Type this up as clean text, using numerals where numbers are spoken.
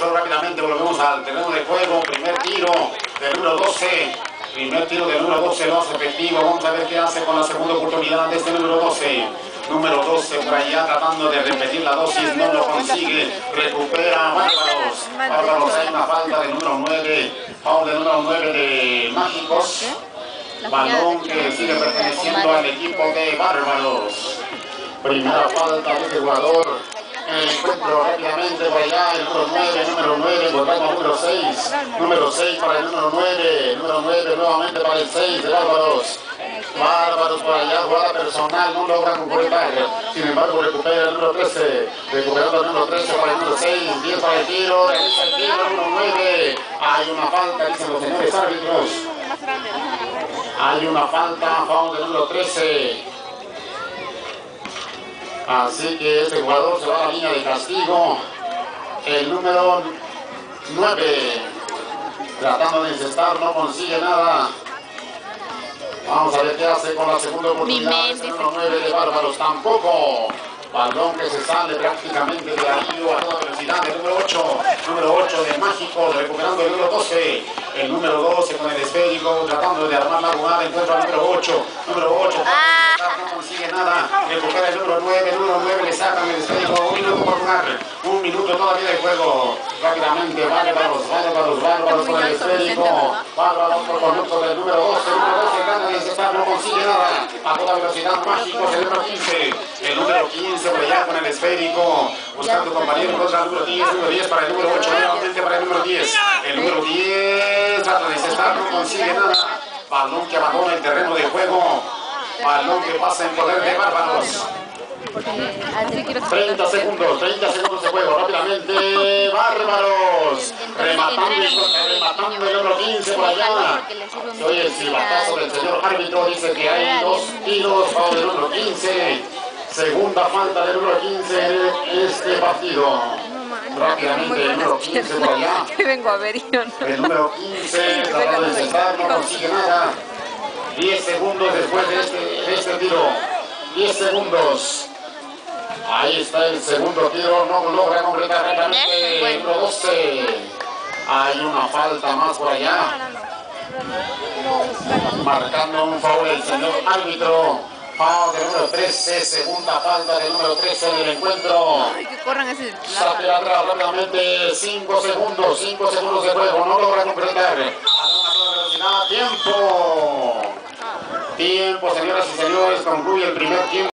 descanso. Rápidamente volvemos al terreno de juego. Primer tiro del número 12. Primer tiro del número 12, no es efectivo. Vamos a ver qué hace con la segunda oportunidad de este número 12. Número 12 por allá tratando de repetir la dosis, no lo consigue. Recupera Bárbaros. Bárbaros, hay una falta del número 9. Foul del número 9 de Mágicos. Balón que sigue perteneciendo al equipo de Bárbaros. Primera falta de este jugador. El encuentro rápidamente por allá, el número 9, volvemos al número 6. Número 6 para el número 9. Número 9 nuevamente para el 6 de Bárbaros. Bárbaros por allá, jugada personal, no logra completar. Sin embargo, recupera el número 13. Recuperando el número 13 para el número 6. 10 para el tiro. Realiza el tiro, número 9. Hay una falta, dicen los señores árbitros. Hay una falta, foul del número 13. Así que este jugador se va a la línea de castigo. El número 9. Tratando de encestar, no consigue nada. Vamos a ver qué hace con la segunda oportunidad. El número 9 de Bárbaros tampoco. Balón que se sale prácticamente de ahí a toda velocidad. El número 8. Número 8 de Mágico. Recuperando el número 12. El número 12 con el esférico. Tratando de armar la jugada. Encuentra al número 8. Número 8. No consigue nada. Recupera el número 9. El número 9 le sacan el esférico. Un minuto por jugar. Un minuto todavía de juego. Rápidamente. Bárbaros con el esférico. Bárbaros por conducto del número 12. El número 12 gana de encestar. No consigue nada. A toda velocidad. Mágicos. El número 15. El número 15 por allá con el esférico. Buscando compañero contra el número 10. Número 10 para el número 8. Nuevamente para el número 10. El número 10. Trata de encestar. No consigue nada. Balón que abandona el terreno de juego. Balón que pasa en poder de Bárbaros. 30 segundos de juego, rápidamente, Bárbaros, rematando el número 15 por allá. Soy el silbatazo del señor árbitro, dice que hay 2 tiros, foul del número 15, segunda falta del número 15 en este partido. Rápidamente el número 15 por allá. El número 15 tratando de encestar, no consigue nada. 10 segundos después de este tiro. 10 segundos. Ahí está el segundo tiro, no logra completar rápidamente el número 12. Hay una falta más por allá. Marcando un foul el señor árbitro. Foul del número 13, segunda falta del número 13 del encuentro. Saque atrás rápidamente, 5 segundos de juego, no logra completar. A toda velocidad, tiempo. Tiempo, señoras y señores, concluye el primer tiempo.